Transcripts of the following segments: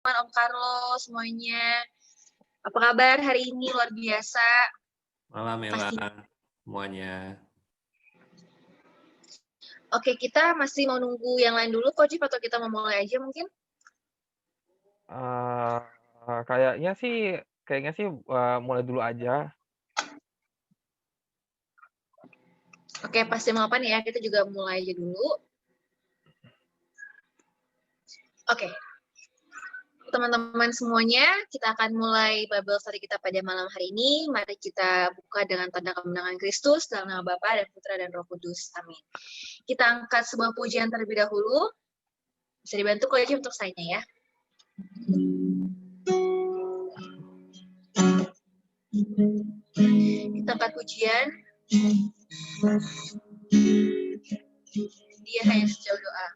Om Carlo, semuanya. Apa kabar hari ini? Luar biasa. Malam Ella, semuanya. Oke, kita masih mau nunggu yang lain dulu, Coach, atau kita mau mulai aja mungkin? Kayaknya sih mulai dulu aja. Oke, pas jam 8 ya, kita juga mulai aja dulu. Oke, teman-teman semuanya, kita akan mulai Bible study kita pada malam hari ini. Mari kita buka dengan tanda kemenangan Kristus dalam nama Bapa dan Putra dan Roh Kudus. Amin. Kita angkat sebuah pujian terlebih dahulu. Bisa dibantu Coach untuk sign-nya ya. Kita angkat pujian. Dia hanya sejauh doa.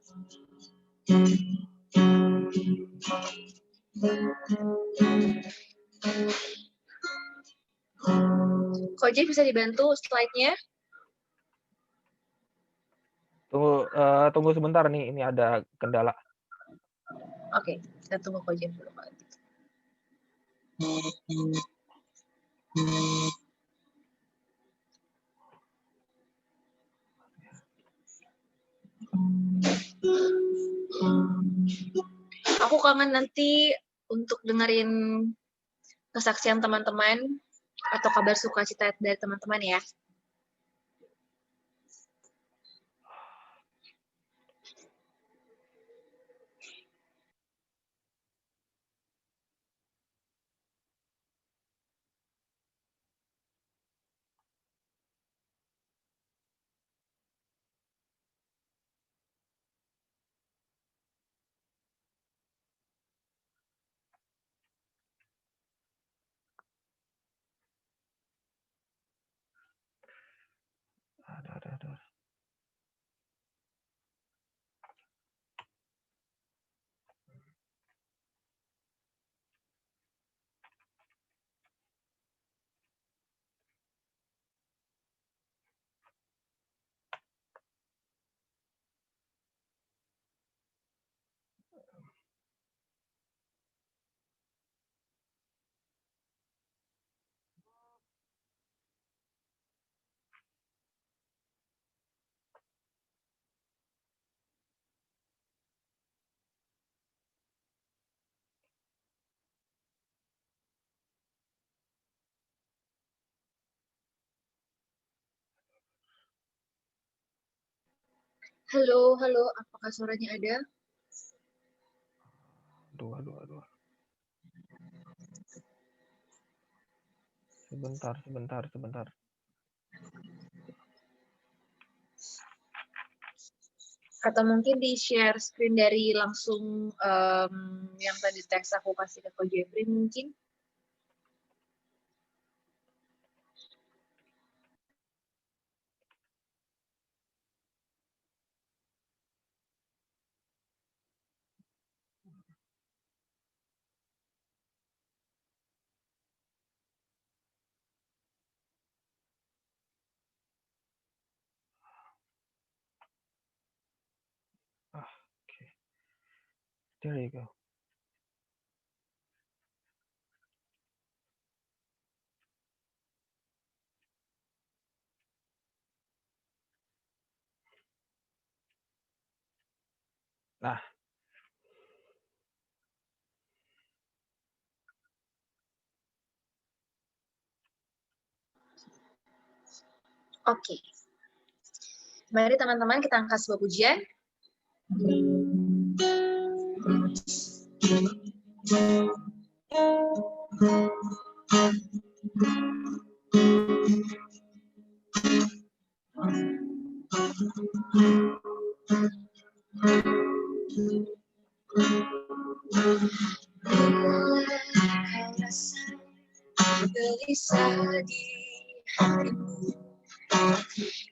Coach bisa dibantu slide-nya? Tunggu sebentar nih, ini ada kendala. Oke, kita tunggu Coach dulu. Aku kangen nanti untuk dengerin kesaksian teman-teman atau kabar sukacita dari teman-teman ya. Aduh. Halo, apakah suaranya ada? Aduh. Sebentar. Atau mungkin di-share screen dari langsung yang tadi teks aku kasih ke Coach Jeffrey mungkin. Okay. There you go. Nah. Oke. Mari teman-teman kita angkat sebuah pujian. Gelisah di hatimu,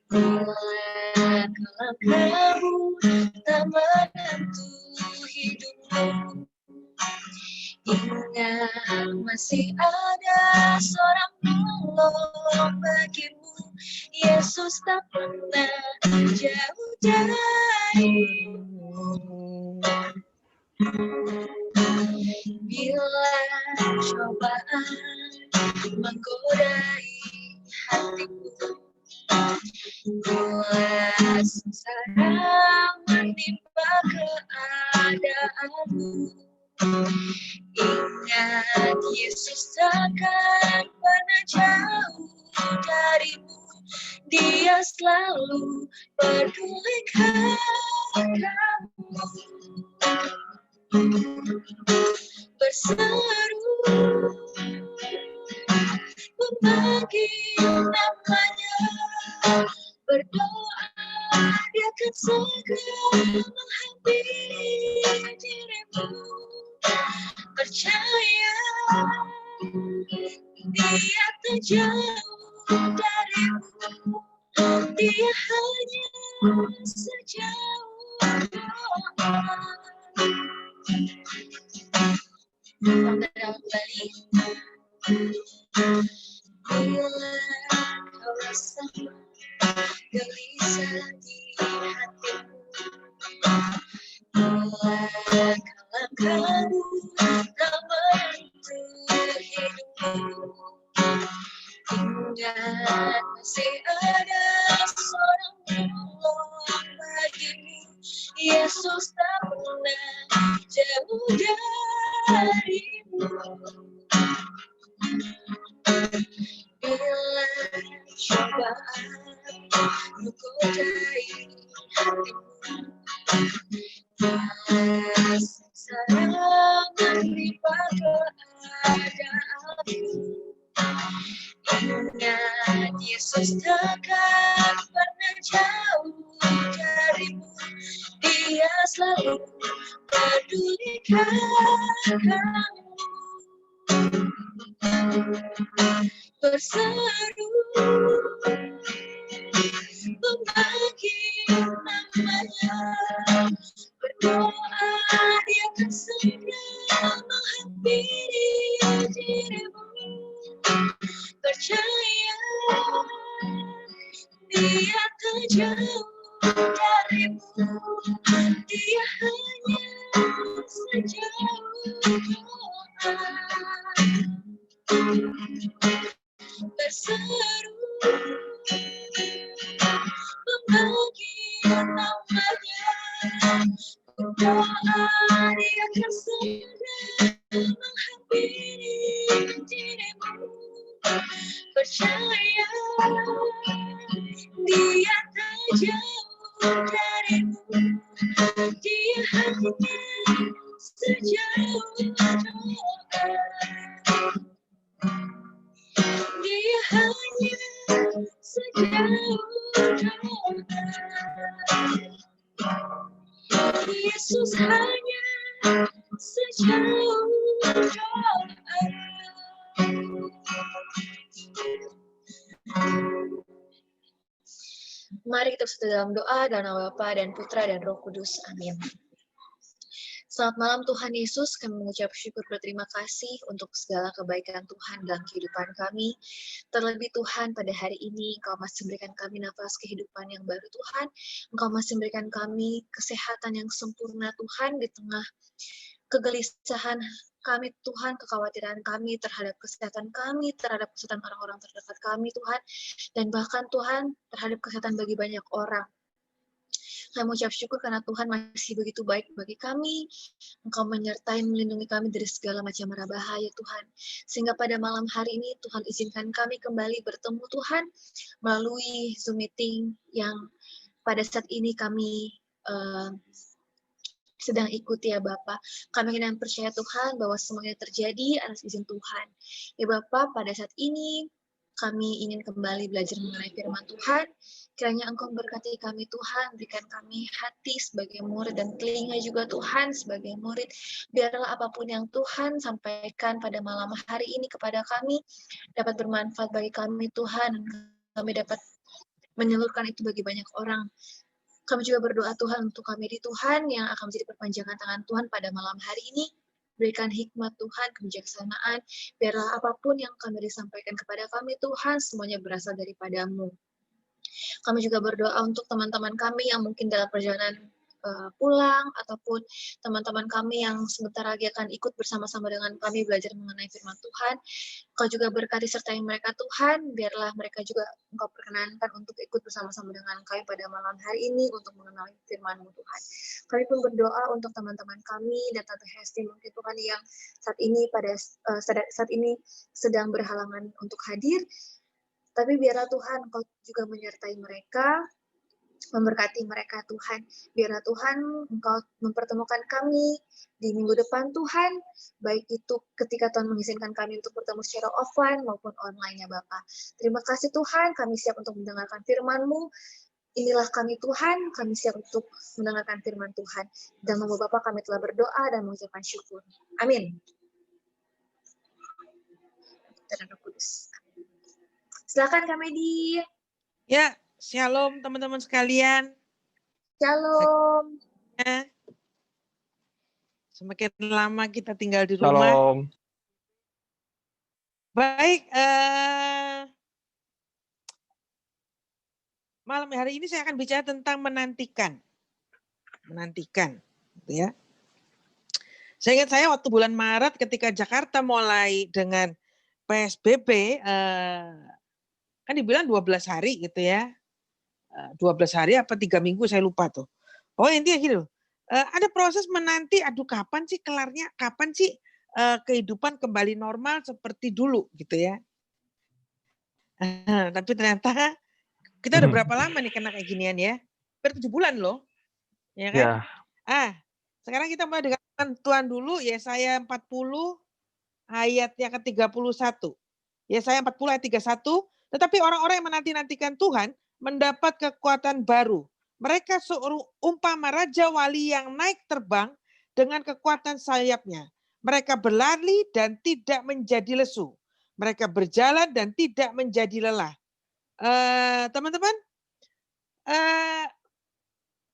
bila langkahmu tak menentu hidupmu. Ingat masih ada seorang penolong bagimu. Yesus tak pernah jauh darimu. Bila cobaan menggodai hatiku, bila sengsara menimpa keadaanmu, ingat Yesus takkan pernah jauh darimu. Dia selalu pedulikan kamu. Berseru memanggil namanya, berdoa dia akan segera menghampiri dirimu. Percaya dia tak jauh darimu, dia hanya sejauh doa. Selamat datang kembali. Bila kau rasa gelisah di hatimu, bila langkahmu tak menentu hidupmu, ingat masih ada seorang penolong bagimu. Yesus tak pernah jauh darimu. Bila cobaan menggodai hatimu, bila sengsara menimpa keadaanmu, ingat Yesus takkan pernah jauh darimu. Dia selalu pedulikan kamu. Berseru memanggil namanya, berdoa dia akan segera menghampiri dirimu. Percaya dia tak jauh darimu, dia hanya sejauh doa. Berseru memanggil namanya, berdoa dia akan segera menghampiri dirimu. Percaya dia tak jauh darimu, dia hanya sejauh doa. Dia hanya sejauh doa. Yesus hanya sejauh doa. Mari kita bersatu dalam doa dalam nama Bapa dan Putra dan Roh Kudus. Amin. Selamat malam Tuhan Yesus, kami mengucap syukur berterima kasih untuk segala kebaikan Tuhan dalam kehidupan kami. Terlebih Tuhan, pada hari ini Engkau masih memberikan kami nafas kehidupan yang baru Tuhan. Engkau masih memberikan kami kesehatan yang sempurna Tuhan di tengah kegelisahan kami Tuhan, kekhawatiran kami terhadap kesehatan kami, terhadap kesehatan orang-orang terdekat kami Tuhan, dan bahkan Tuhan terhadap kesehatan bagi banyak orang. Kami mengucap syukur karena Tuhan masih begitu baik bagi kami. Engkau menyertai, melindungi kami dari segala macam mara bahaya Tuhan. Sehingga pada malam hari ini Tuhan izinkan kami kembali bertemu Tuhan melalui Zoom meeting yang pada saat ini kami sedang ikuti ya Bapak. Kami ingin percaya Tuhan bahwa semuanya terjadi atas izin Tuhan. Ya Bapak, pada saat ini kami ingin kembali belajar mengenai firman Tuhan. Kiranya Engkau memberkati kami Tuhan, berikan kami hati sebagai murid dan telinga juga Tuhan sebagai murid. Biarlah apapun yang Tuhan sampaikan pada malam hari ini kepada kami dapat bermanfaat bagi kami Tuhan. Kami dapat menyalurkan itu bagi banyak orang. Kami juga berdoa Tuhan untuk kami di Tuhan yang akan menjadi perpanjangan tangan Tuhan pada malam hari ini. Berikan hikmat Tuhan, kebijaksanaan. Biarlah apapun yang kami disampaikan kepada kami Tuhan, semuanya berasal daripada-Mu. Kami juga berdoa untuk teman-teman kami yang mungkin dalam perjalanan pulang, ataupun teman-teman kami yang sebentar lagi akan ikut bersama-sama dengan kami belajar mengenai firman Tuhan. Engkau juga berkati sertai mereka Tuhan, biarlah mereka juga Engkau perkenankan untuk ikut bersama-sama dengan kami pada malam hari ini untuk mengenal firman-Mu Tuhan. Kami pun berdoa untuk teman-teman kami dan Tante Hesti mungkin Tuhan yang saat ini sedang berhalangan untuk hadir, tapi biarlah Tuhan Engkau juga menyertai mereka, memberkati mereka Tuhan. Biarlah Tuhan Engkau mempertemukan kami di minggu depan Tuhan, baik itu ketika Tuhan mengizinkan kami untuk bertemu secara offline maupun online ya Bapa. Terima kasih Tuhan, kami siap untuk mendengarkan firman-Mu. Inilah kami Tuhan, kami siap untuk mendengarkan firman Tuhan. Dan nama Bapa kami telah berdoa dan mengucapkan syukur. Amin. Dan Roh Kudus. Silakan Kak Medi. Ya, shalom teman-teman sekalian. Shalom. Semakin lama kita tinggal di rumah. Shalom. Baik, malam hari ini saya akan bicara tentang menantikan. Menantikan, gitu ya. Saya ingat saya waktu bulan Maret ketika Jakarta mulai dengan PSBB, kan dibilang 12 hari gitu ya. 12 hari apa 3 minggu saya lupa tuh. Oh intinya gini loh. Ada proses menanti, aduh kapan sih kelarnya, kapan sih kehidupan kembali normal seperti dulu gitu ya. Tapi ternyata kita udah berapa lama nih kena kayak ginian ya? 7 bulan loh. Ya kan? Ya. Sekarang kita mulai dengan Tuhan dulu, Yesaya 40 ayatnya ke-31. Yesaya 40 ayat 31, tetapi orang-orang yang menanti-nantikan Tuhan mendapat kekuatan baru. Mereka seumpama raja wali yang naik terbang dengan kekuatan sayapnya. Mereka berlari dan tidak menjadi lesu. Mereka berjalan dan tidak menjadi lelah. Teman-teman,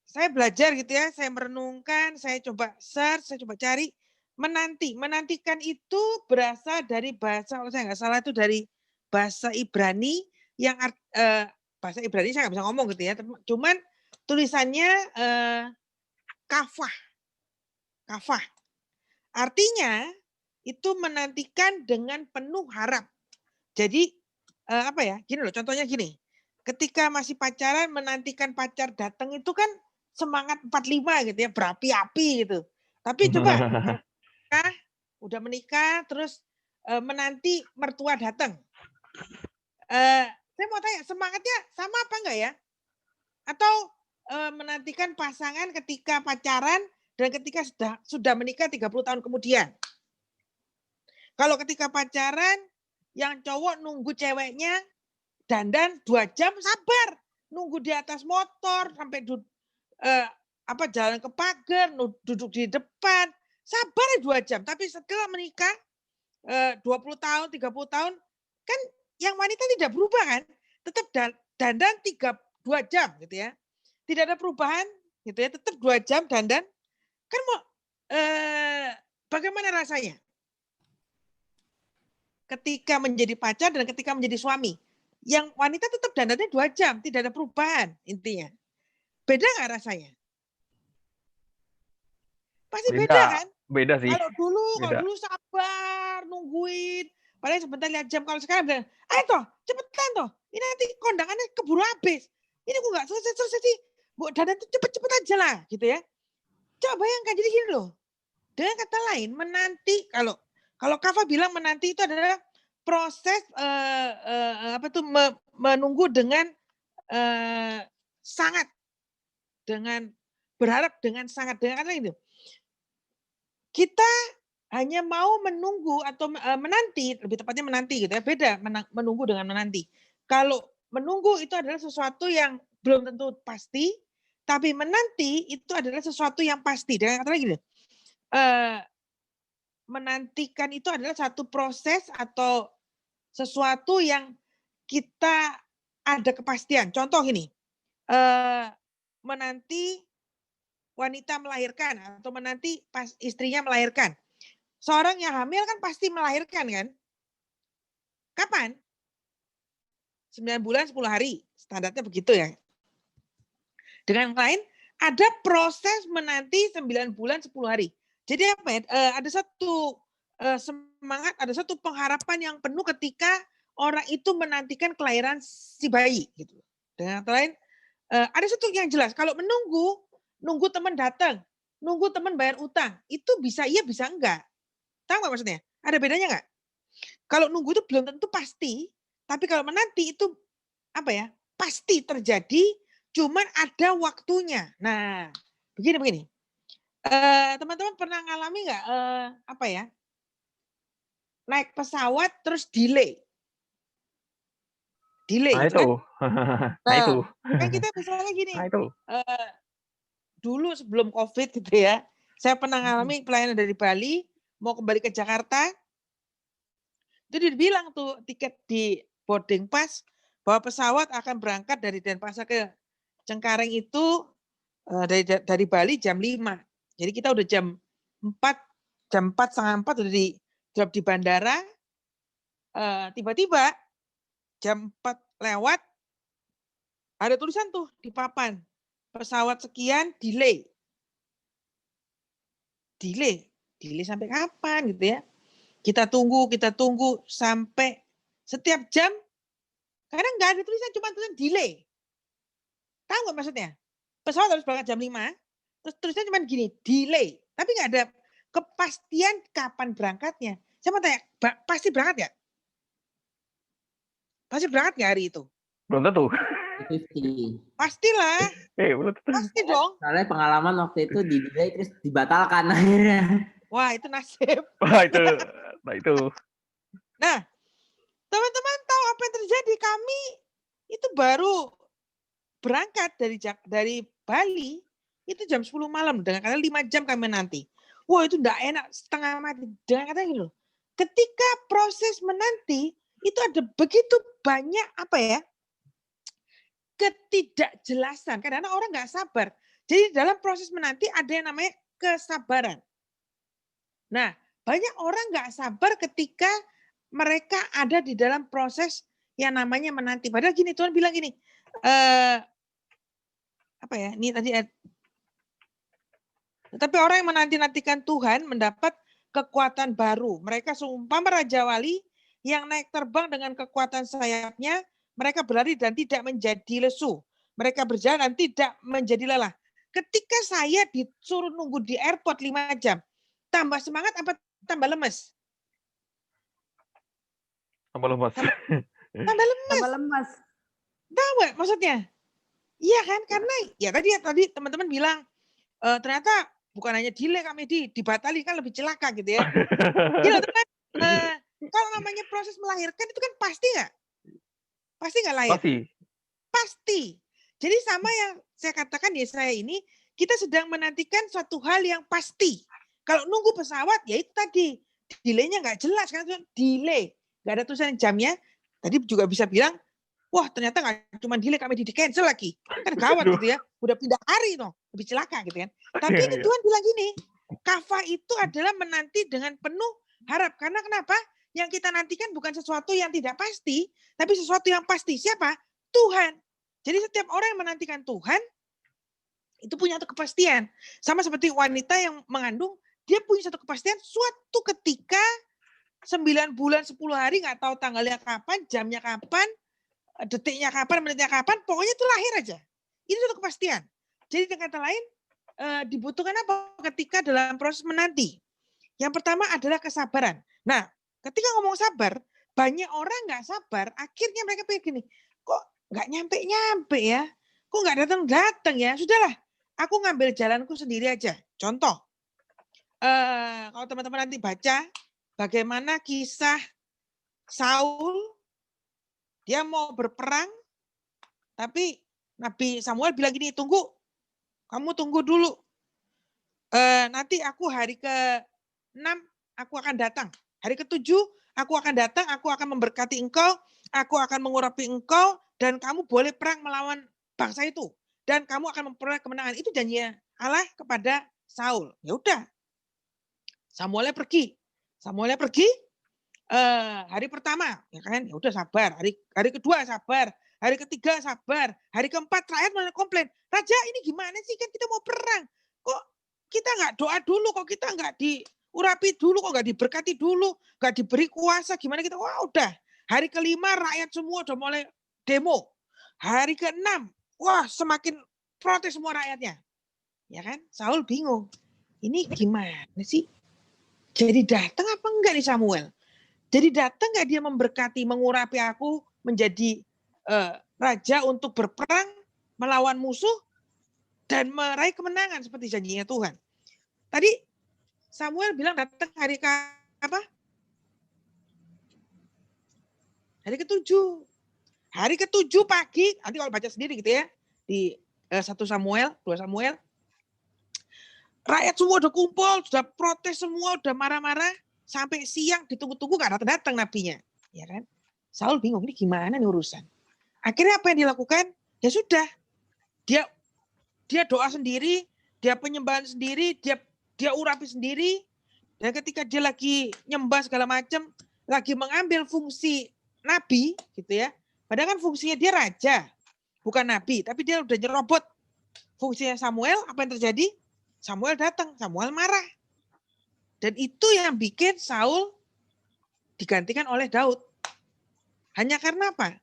saya belajar gitu ya, saya merenungkan, saya coba search, saya coba cari. Menantikan itu berasal dari bahasa, kalau saya nggak salah itu dari bahasa Ibrani, yang bahasa Ibrani saya nggak bisa ngomong gitu ya, cuman tulisannya kafah. Artinya itu menantikan dengan penuh harap. Jadi apa ya, gini loh, contohnya gini, ketika masih pacaran menantikan pacar datang itu kan semangat 45 gitu ya, berapi-api gitu. Tapi coba udah menikah terus menanti mertua datang. Saya mau tanya, semangatnya sama apa enggak ya? Atau menantikan pasangan ketika pacaran dan ketika sudah menikah 30 tahun kemudian? Kalau ketika pacaran, yang cowok nunggu ceweknya dandan 2 jam, sabar. Nunggu di atas motor sampai jalan ke pagar, duduk di depan, sabar 2 jam. Tapi setelah menikah 20 tahun, 30 tahun, kan yang wanita tidak berubah kan? Tetap dandan 2 jam gitu ya. Tidak ada perubahan gitu ya, tetap 2 jam dandan. Kan mau bagaimana rasanya? Ketika menjadi pacar dan ketika menjadi suami. Yang wanita tetap dandannya 2 jam, tidak ada perubahan intinya. Beda nggak rasanya? Pasti beda kan? Beda sih. Kalau dulu sabar, nungguin. Paling sebentar lihat jam. Kalau sekarang bilang, ayo toh, cepetan toh. Ini nanti kondangannya keburu habis. Ini kok nggak selesai sih. Bu, dandan tuh cepet-cepet aja lah, gitu ya. Coba bayangkan, jadi gini loh. Dengan kata lain, menanti, kalau Kava bilang menanti itu adalah proses menunggu dengan sangat, dengan berharap dengan sangat, dengan kata itu. Kita hanya mau menunggu atau menanti, lebih tepatnya menanti gitu ya, beda menunggu dengan menanti. Kalau menunggu itu adalah sesuatu yang belum tentu pasti, tapi menanti itu adalah sesuatu yang pasti. Dengan kata lagi, menantikan itu adalah satu proses atau sesuatu yang kita ada kepastian. Contoh gini, menanti wanita melahirkan atau menanti pas istrinya melahirkan. Seorang yang hamil kan pasti melahirkan kan? Kapan? 9 bulan 10 hari. Standarnya begitu ya. Dengan lain, ada proses menanti 9 bulan 10 hari. Jadi apa ya? Ada satu semangat, ada satu pengharapan yang penuh ketika orang itu menantikan kelahiran si bayi gitu. Dengan kata lain, ada satu yang jelas, kalau nunggu teman datang, nunggu teman bayar utang, itu bisa iya bisa enggak. Tahu nggak maksudnya? Ada bedanya nggak? Kalau nunggu itu belum tentu pasti, tapi kalau menanti itu apa ya? Pasti terjadi, cuman ada waktunya. Nah, begini. Teman-teman pernah ngalami nggak apa ya? Naik pesawat terus delay. Nah Gitu itu. kan? Nah itu. Kan kita misalnya gini, Nah itu. dulu sebelum COVID gitu ya, saya pernah ngalami pelayanan dari Bali, mau kembali ke Jakarta, itu dibilang tuh tiket di boarding pass bahwa pesawat akan berangkat dari Denpasar ke Cengkareng itu dari Bali jam 5. Jadi kita udah jam 4, setengah 4 udah di drop di bandara, tiba-tiba jam 4 lewat, ada tulisan tuh di papan, pesawat sekian delay. Delay sampai kapan gitu ya? Kita tunggu sampai setiap jam, kadang nggak ada tulisan, cuma tulisan delay. Tahu nggak maksudnya? Pesawat harus berangkat jam 5, terus tulisannya cuma gini, delay. Tapi nggak ada kepastian kapan berangkatnya. Saya mau tanya, pasti berangkat nggak? Pasti berangkat nggak hari itu? Belum tentu. 50. Pastilah. Belum tentu. Pasti dong. Soalnya pengalaman waktu itu di delay terus dibatalkan akhirnya. Wah, itu nasib. Wah itu. Nah itu. Nah, teman-teman tahu apa yang terjadi? Kami itu baru berangkat dari Bali itu jam 10 malam. Dengan kata 5 jam kami nanti. Wah, itu enggak enak, setengah mati. Dengan kata gini loh. Ketika proses menanti, itu ada begitu banyak apa ya? Ketidakjelasan. Kadang-kadang orang nggak sabar. Jadi dalam proses menanti ada yang namanya kesabaran. Nah, banyak orang nggak sabar ketika mereka ada di dalam proses yang namanya menanti. Padahal gini, Tuhan bilang gini, apa ya? Ini tadi. Tetapi orang yang menanti-nantikan Tuhan mendapat kekuatan baru. Mereka seumpama Raja Wali yang naik terbang dengan kekuatan sayapnya. Mereka berlari dan tidak menjadi lesu. Mereka berjalan dan tidak menjadi lelah. Ketika saya disuruh nunggu di airport 5 jam, tambah semangat apa tambah lemes? Tambah lemas. Tambah lemes. Tahu nggak maksudnya? Iya kan? Karena ya tadi teman-teman bilang ternyata bukan hanya delay kami dibatali kan lebih celaka gitu ya. Gila, kalau namanya proses melahirkan itu kan pasti nggak? Pasti nggak lahir? Pasti. Jadi sama yang saya katakan di Yesaya ini, kita sedang menantikan suatu hal yang pasti. Kalau nunggu pesawat, ya itu tadi. Delay-nya nggak jelas, kan delay. Nggak ada tulisan jamnya. Tadi juga bisa bilang, wah ternyata nggak cuma delay, kami di-cancel lagi. Kan gawat gitu ya. Udah pindah hari, no. Lebih celaka gitu kan. Tapi ini Tuhan bilang gini, kafah itu adalah menanti dengan penuh harap. Karena kenapa? Yang kita nantikan bukan sesuatu yang tidak pasti, tapi sesuatu yang pasti. Siapa? Tuhan. Jadi setiap orang yang menantikan Tuhan, itu punya satu kepastian. Sama seperti wanita yang mengandung, dia punya satu kepastian suatu ketika 9 bulan 10 hari, nggak tahu tanggalnya kapan, jamnya kapan, detiknya kapan, menitnya kapan, pokoknya itu lahir aja. Ini satu kepastian. Jadi dengan kata lain, dibutuhkan apa ketika dalam proses menanti? Yang pertama adalah kesabaran. Nah, ketika ngomong sabar, banyak orang nggak sabar, akhirnya mereka pikir gini, kok nggak nyampe ya? Kok nggak datang ya? Sudahlah, aku ngambil jalanku sendiri aja. Contoh, kalau teman-teman nanti baca bagaimana kisah Saul, dia mau berperang, tapi Nabi Samuel bilang gini, kamu tunggu dulu. Nanti aku hari ke-6 aku akan datang. Hari ke-7 aku akan datang, aku akan memberkati engkau, aku akan mengurapi engkau, dan kamu boleh perang melawan bangsa itu. Dan kamu akan memperoleh kemenangan. Itu janjinya Allah kepada Saul. Ya udah. Samuelnya pergi. Hari pertama, ya kan? Ya udah sabar. Hari kedua sabar. Hari ketiga sabar. Hari keempat rakyat malah komplain. Raja ini gimana sih, kan kita mau perang. Kok kita nggak doa dulu, kok kita nggak diurapi dulu, kok nggak diberkati dulu, nggak diberi kuasa, gimana kita. Wah udah. Hari kelima rakyat semua udah mulai demo. Hari keenam, wah semakin protes semua rakyatnya. Ya kan, Saul bingung. Ini gimana sih? Jadi datang apa enggak nih Samuel? Jadi datang nggak dia memberkati, mengurapi aku menjadi raja untuk berperang melawan musuh dan meraih kemenangan seperti janjinya Tuhan. Tadi Samuel bilang datang hari apa? Hari ke-7. Hari ke-7 pagi, nanti kalau baca sendiri gitu ya, di 1 Samuel, 2 Samuel, rakyat semua udah kumpul, sudah protes semua, udah marah-marah, sampai siang ditunggu-tunggu nggak datang nabinya, ya kan? Saul bingung, ini gimana nih urusan? Akhirnya apa yang dilakukan? Ya sudah, dia doa sendiri, dia penyembahan sendiri, dia urapi sendiri, dan ketika dia lagi nyembah segala macam, lagi mengambil fungsi nabi, gitu ya. Padahal kan fungsinya dia raja, bukan nabi, tapi dia udah nyerobot fungsinya Samuel. Apa yang terjadi? Samuel datang, Samuel marah. Dan itu yang bikin Saul digantikan oleh Daud. Hanya karena apa?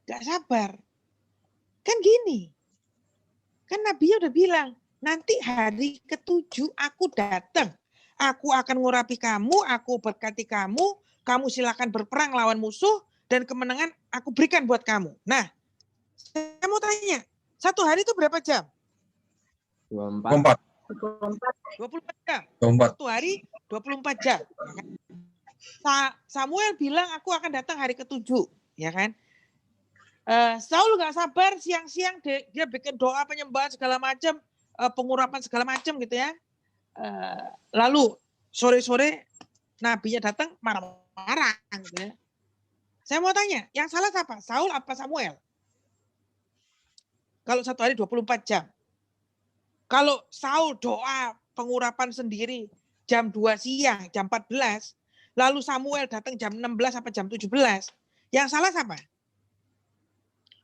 Gak sabar. Kan gini, kan nabinya udah bilang, nanti hari ke-7 aku datang. Aku akan ngurapi kamu, aku berkati kamu, kamu silakan berperang lawan musuh, dan kemenangan aku berikan buat kamu. Nah, saya mau tanya, 1 hari itu berapa jam? 24. 24 jam. 24. 1 hari 24 jam. Samuel bilang aku akan datang hari ke-7, ya kan? Saul nggak sabar, siang-siang dia bikin doa penyembahan segala macam, pengurapan segala macam gitu ya. Lalu sore-sore nabinya datang marah-marah gitu ya. Saya mau tanya, yang salah siapa? Saul apa Samuel? Kalau 1 hari 24 jam. Kalau Saul doa pengurapan sendiri jam 2 siang, jam 14, lalu Samuel datang jam 16 sampai jam 17, yang salah siapa?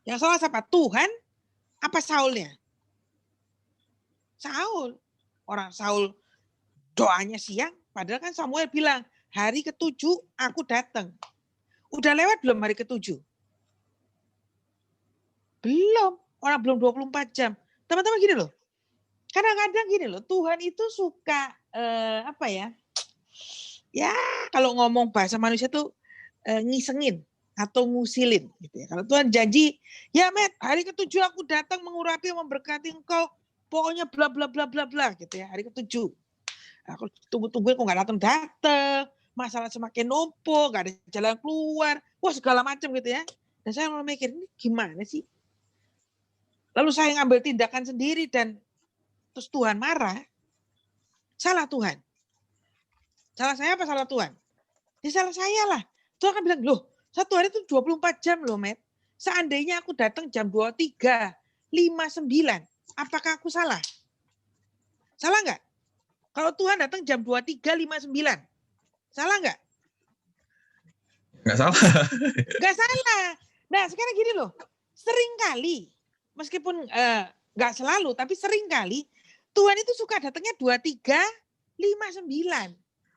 Yang salah siapa? Tuhan apa Saulnya? Saul. Orang Saul doanya siang, padahal kan Samuel bilang, hari ke-7 aku datang. Udah lewat belum hari ke-7? Belum. Orang belum 24 jam. Teman-teman gini loh. Kadang-kadang gini loh, Tuhan itu suka apa ya? Ya, kalau ngomong bahasa manusia tuh ngisengin atau ngusilin gitu ya. Kalau Tuhan janji, ya Matt, hari ke-7 aku datang mengurapi, memberkati engkau, pokoknya bla bla bla bla bla gitu ya, hari ke-7. Aku tunggu-tungguin kok nggak datang, masalah semakin numpuk, nggak ada jalan keluar, wah segala macam gitu ya. Dan saya malah mikir, ini gimana sih? Lalu saya ngambil tindakan sendiri dan terus Tuhan marah. Salah Tuhan. Salah saya apa salah Tuhan? Ya salah saya lah. Tuhan kan bilang, loh 1 hari itu 24 jam loh, Matt. Seandainya aku datang jam 23.59, apakah aku salah? Salah nggak? Kalau Tuhan datang jam 23.59, salah nggak? Nggak salah. Nggak salah. Nah sekarang gini loh, sering kali, meskipun nggak selalu, tapi sering kali Tuhan itu suka datangnya 23.59.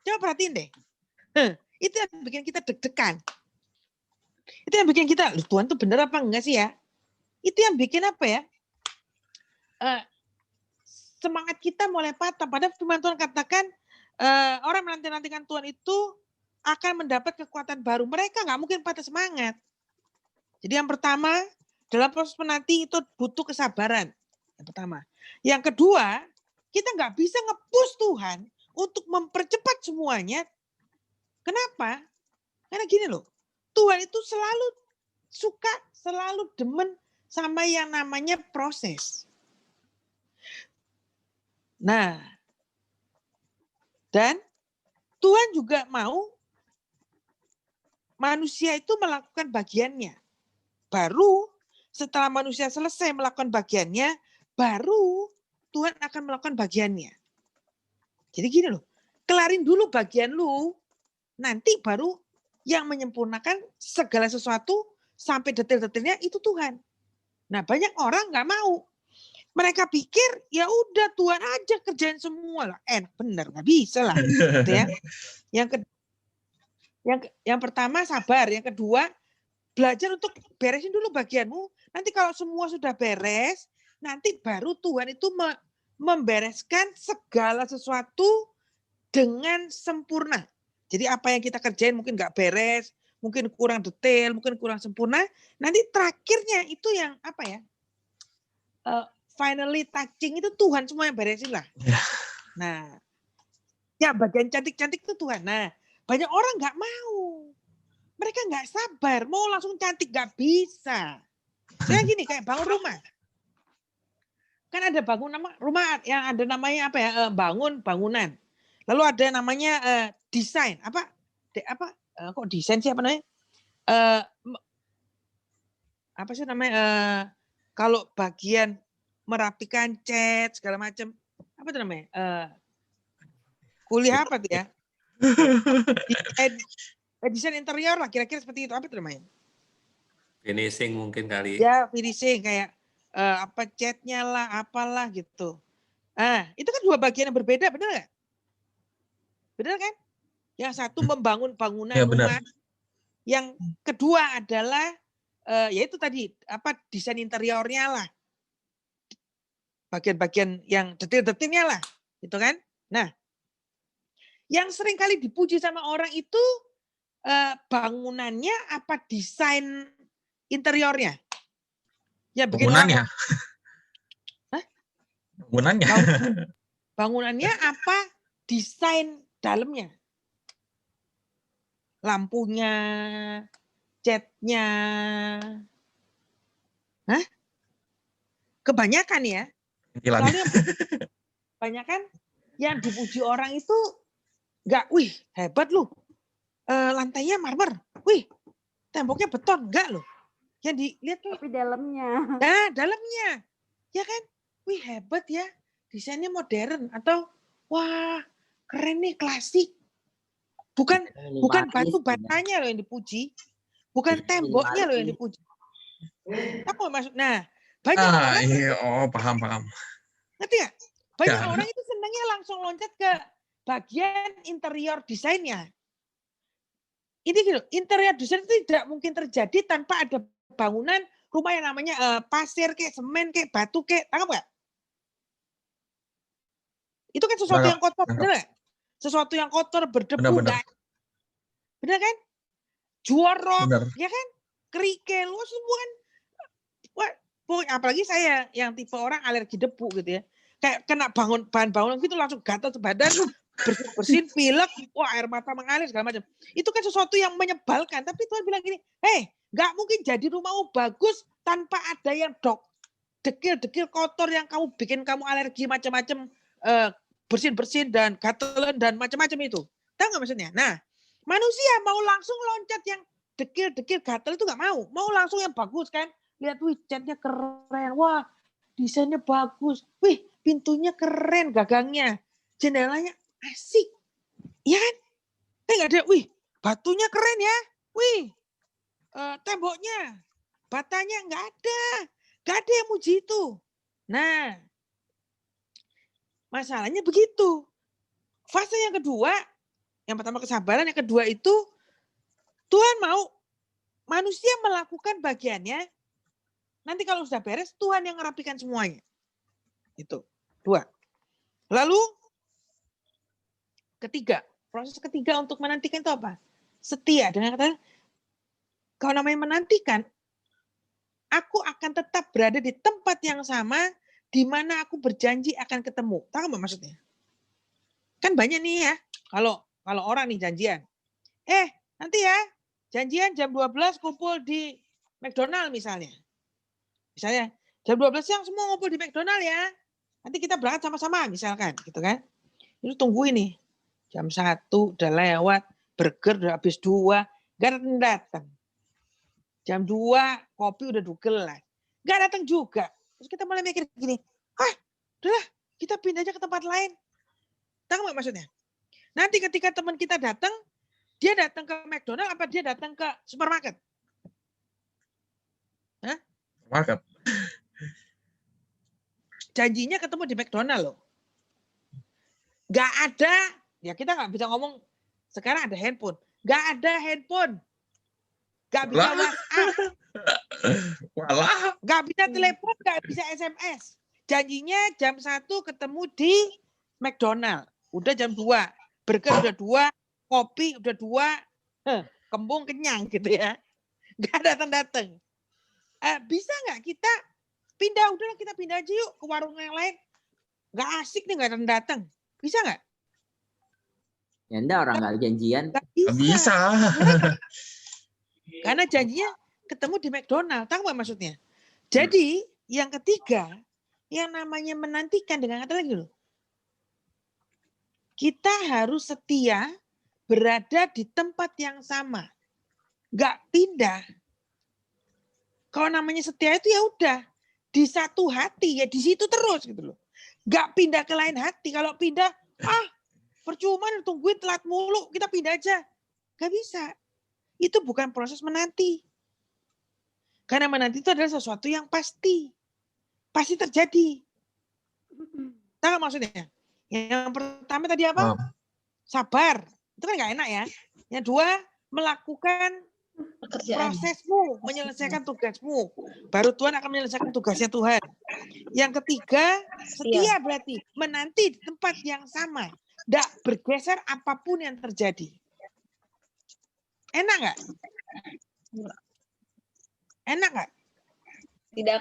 Coba perhatiin deh. Itu yang bikin kita deg-degan. Itu yang bikin kita, Tuhan tuh bener apa enggak sih ya? Itu yang bikin apa ya? Semangat kita mulai patah. Padahal firman Tuhan katakan, orang menanti-nantikan Tuhan itu akan mendapat kekuatan baru. Mereka nggak mungkin patah semangat. Jadi yang pertama, dalam proses menanti itu butuh kesabaran. Yang pertama. Yang kedua, kita nggak bisa nge-push Tuhan untuk mempercepat semuanya. Kenapa? Karena gini loh, Tuhan itu selalu suka, selalu demen sama yang namanya proses. Nah, dan Tuhan juga mau manusia itu melakukan bagiannya. Baru setelah manusia selesai melakukan bagiannya, baru Tuhan akan melakukan bagiannya. Jadi gini loh, kelarin dulu bagian lu, nanti baru yang menyempurnakan segala sesuatu sampai detail-detailnya itu Tuhan. Nah, banyak orang nggak mau. Mereka pikir ya udah Tuhan aja kerjain semua lah. Enak bener, nggak bisa lah. Gitu ya. Yang pertama sabar, yang kedua belajar untuk beresin dulu bagianmu. Nanti kalau semua sudah beres, nanti baru Tuhan itu membereskan segala sesuatu dengan sempurna. Jadi apa yang kita kerjain mungkin nggak beres, mungkin kurang detail, mungkin kurang sempurna. Nanti terakhirnya itu yang apa ya? Finally touching itu Tuhan semua yang beresin lah. Nah, ya bagian cantik-cantik itu Tuhan. Nah, banyak orang nggak mau. Mereka nggak sabar, mau langsung cantik nggak bisa. Saya gini kayak bangun rumah. Kan ada bangun rumah yang ada namanya apa ya? Bangunan. Lalu ada namanya desain. Kok desain sih apa namanya? Apa sih namanya? Kalau bagian merapikan cat segala macam. Apa itu namanya? Kuliah apa tuh ya? Desain interior lah, kira-kira seperti itu. Apa itu namanya? Finishing mungkin kali. Ya, finishing kayak apa catnya lah, apalah gitu. Itu kan dua bagian yang berbeda, benar nggak? Benar kan? Yang satu membangun bangunan rumah, yang kedua adalah yaitu tadi apa desain interiornya lah, bagian-bagian yang detail-detailnya lah, gitu kan? Nah, yang sering kali dipuji sama orang itu bangunannya apa desain interiornya? Ya bikin Bangunannya. Hah? Bangunannya. Bangunannya apa desain dalamnya? Lampunya, catnya. Hah? Kebanyakan ya. Soalnya kebanyakan yang dipuji orang itu enggak, wih hebat lu. Lantainya marmer. Wih, temboknya beton, enggak loh. Yang dilihat tuh tapi dalamnya. Nah, dalamnya. Ya kan? Wih, hebat ya. Desainnya modern atau wah, keren nih klasik. Bukan batu batanya loh yang dipuji. Bukan temboknya loh yang dipuji. Apa maksud? Nah, banyak orang paham. ngerti nggak? Banyak orang itu senangnya langsung loncat ke bagian interior desainnya. Ini gitu, interior desain itu tidak mungkin terjadi tanpa ada bangunan rumah yang namanya pasir kayak semen kayak batu kayak, tangkap nggak? Itu kan sesuatu yang kotor, bener nggak? Sesuatu yang kotor berdebu, nggak? Bener kan? Jorok, ya kan? Kerikil, semua kan. Wah, apalagi saya yang tipe orang alergi debu gitu ya. Kayak kena bahan bangunan gitu langsung gatal sebadan, bersin, pilek, wah air mata mengalir segala macam. Itu kan sesuatu yang menyebalkan. Tapi Tuhan bilang gini, nggak mungkin jadi rumahmu bagus tanpa ada yang dekil-dekil kotor yang kamu bikin kamu alergi macam-macam, bersin-bersin dan gatelan dan macam-macam itu. Tahu nggak maksudnya? Nah, manusia mau langsung loncat yang dekil-dekil gatel itu nggak mau. Mau langsung yang bagus kan? Lihat, wih catnya keren, wah desainnya bagus, wih pintunya keren, gagangnya, jendelanya asik, ya kan? Nggak ada, wih batunya keren ya, wih temboknya, batanya nggak ada yang muji itu. Nah, masalahnya begitu. Fase yang kedua, yang pertama kesabaran, yang kedua itu Tuhan mau manusia melakukan bagiannya. Nanti kalau sudah beres, Tuhan yang merapikan semuanya. Itu. 2. Lalu, proses ketiga untuk menantikan itu apa? Setia. Dengan kata, kalau namanya menantikan, aku akan tetap berada di tempat yang sama, di mana aku berjanji akan ketemu. Tahu nggak maksudnya? Kan banyak nih ya, kalau orang nih janjian. Nanti ya, janjian jam 12 kumpul di McDonald misalnya. Misalnya jam 12 siang semua ngumpul di McDonald ya. Nanti kita berangkat sama-sama misalkan gitu kan. Itu tungguin nih. Jam 1 udah lewat, burger udah habis 2, gak datang. Jam 2 kopi udah dugelas. Gak datang juga. Terus kita mulai mikir gini, udahlah kita pindah aja ke tempat lain. Tahu nggak maksudnya? Nanti ketika teman kita datang, dia datang ke McDonald apa dia datang ke supermarket? market. Janjinya ketemu di McDonald loh. Nggak ada, ya kita nggak bisa ngomong sekarang ada handphone. Nggak ada handphone. Nggak bisa Lah. WhatsApp. Walah. Nggak bisa telepon, nggak bisa SMS. Janjinya jam 1 ketemu di McDonald. Udah jam 2. Burger udah 2. Kopi udah 2. Kembung kenyang gitu ya. Nggak datang-datang. Bisa nggak kita pindah? Udahlah kita pindah aja yuk ke warung yang lain. Nggak asik nih nggak datang. Bisa nggak? Ya enggak, orang nggak janjian. Nggak Nggak bisa. Karena janjinya ketemu di McDonald. Tahu nggak maksudnya? Jadi yang ketiga, yang namanya menantikan dengan kata lagi loh. Kita harus setia berada di tempat yang sama. Nggak pindah. Kalau namanya setia itu ya udah. Di satu hati ya di situ terus gitu loh. Nggak pindah ke lain hati. Kalau pindah, percuma tungguin telat mulu. Kita pindah aja. Nggak bisa. Itu bukan proses menanti. Karena menanti itu adalah sesuatu yang pasti. Pasti terjadi. Tahu nggak maksudnya? Yang pertama tadi apa? Sabar. Itu kan nggak enak ya. Yang dua, melakukan Pekerjaan. prosesmu, menyelesaikan tugasmu. Baru Tuhan akan menyelesaikan tugasnya Tuhan. Yang ketiga, setia berarti menanti di tempat yang sama. Tidak bergeser apapun yang terjadi. Enak nggak? Enak nggak? Tidak.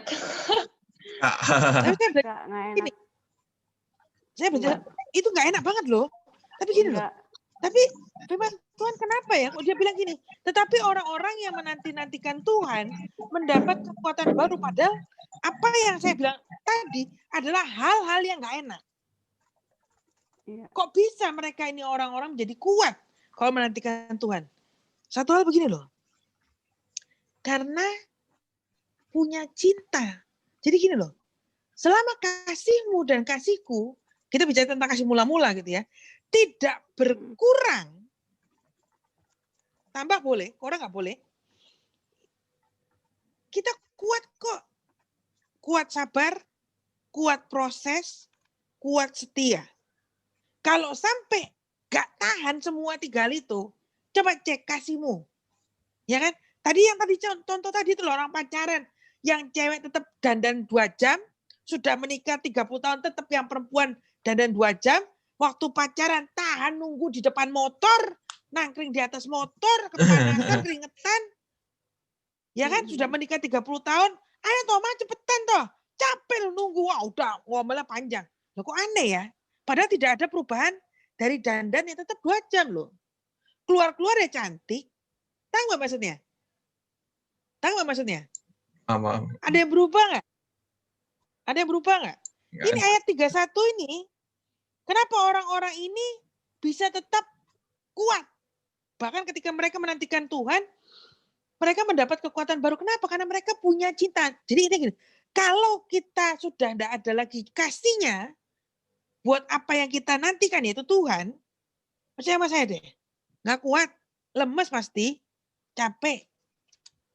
Tapi saya Nggak enak. Ini. Saya belajar, itu nggak enak banget loh. Tapi gini loh. Nggak. Tapi firman Tuhan kenapa ya? Kok dia bilang gini? Tetapi orang-orang yang menanti-nantikan Tuhan mendapat kekuatan baru. Padahal apa yang saya bilang tadi adalah hal-hal yang nggak enak. Iya. Kok bisa mereka ini orang-orang menjadi kuat kalau menantikan Tuhan? Satu hal begini loh. Karena punya cinta. Jadi gini loh. Selama kasihmu dan kasihku, kita bicara tentang kasih mula-mula gitu ya, tidak berkurang. Tambah boleh, orang nggak boleh. Kita kuat kok. Kuat sabar, kuat proses, kuat setia. Kalau sampai nggak tahan semua 3 hal itu, coba cek kasihmu. Ya kan? Tadi contoh tadi itu loh, orang pacaran. Yang cewek tetap dandan 2 jam, sudah menikah 30 tahun tetap yang perempuan dandan 2 jam, waktu pacaran tahan nunggu di depan motor, nangkring di atas motor, kepanasan, keringetan. Ya kan, sudah menikah 30 tahun, ayo toh Ma cepetan toh, capek lu nunggu, wah udah ngomelnya panjang. Loh kok aneh ya? Padahal tidak ada perubahan dari dandan yang tetap 2 jam loh. Keluar-keluar ya cantik. Tahu nggak maksudnya? Tahu nggak maksudnya? Paham. Ada yang berubah nggak? Ada yang berubah nggak? Ini ayat 31 ini, kenapa orang-orang ini bisa tetap kuat? Bahkan ketika mereka menantikan Tuhan, mereka mendapat kekuatan baru. Kenapa? Karena mereka punya cinta. Jadi ini gini, kalau kita sudah tidak ada lagi kasihnya, buat apa yang kita nantikan yaitu Tuhan, percaya sama saya deh, nggak kuat, lemes pasti, capek.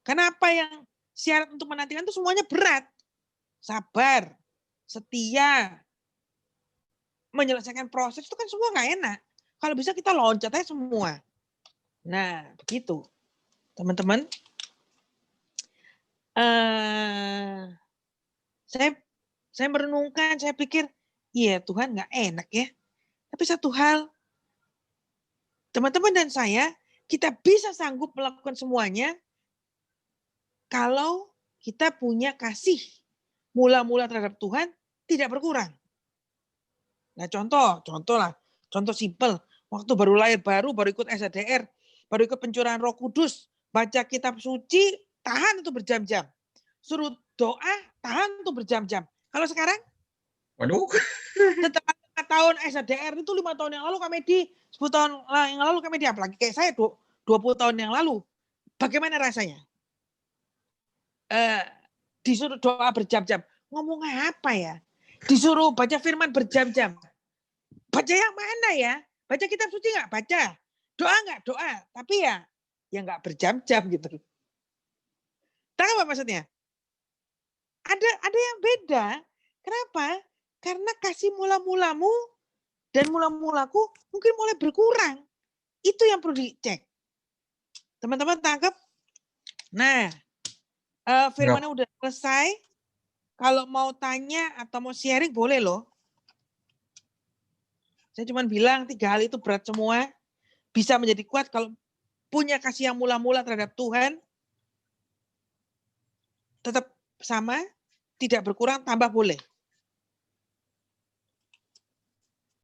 Karena apa yang syarat untuk menantikan itu semuanya berat. Sabar, setia, menyelesaikan proses itu kan semua nggak enak. Kalau bisa kita loncat aja semua. Nah, begitu. Teman-teman. Saya merenungkan, saya pikir, iya Tuhan nggak enak ya. Tapi satu hal, teman-teman dan saya, kita bisa sanggup melakukan semuanya kalau kita punya kasih mula-mula terhadap Tuhan tidak berkurang. Nah contoh simpel. Waktu baru lahir baru ikut SADR, baru ikut pencurahan Roh Kudus, baca kitab suci, tahan untuk berjam-jam. Suruh doa, tahan untuk berjam-jam. Kalau sekarang? Waduh. Setelah 5 tahun SADR itu 5 tahun yang lalu Kamedi, 10 tahun yang lalu Kamedi, apalagi kayak saya 20 tahun yang lalu. Bagaimana rasanya? Disuruh doa berjam-jam. Ngomong apa ya? Disuruh baca firman berjam-jam. Baca yang mana ya? Baca kitab suci nggak? Baca. Doa nggak? Doa. Tapi ya nggak berjam-jam gitu. Tahu apa maksudnya? Ada yang beda. Kenapa? Karena kasih mula-mulamu dan mula-mulaku mungkin mulai berkurang. Itu yang perlu dicek. Teman-teman tangkap? Nah, firmannya udah selesai. Kalau mau tanya atau mau sharing boleh loh. Saya cuma bilang 3 hal itu berat semua. Bisa menjadi kuat kalau punya kasih yang mula-mula terhadap Tuhan. Tetap sama, tidak berkurang, tambah boleh.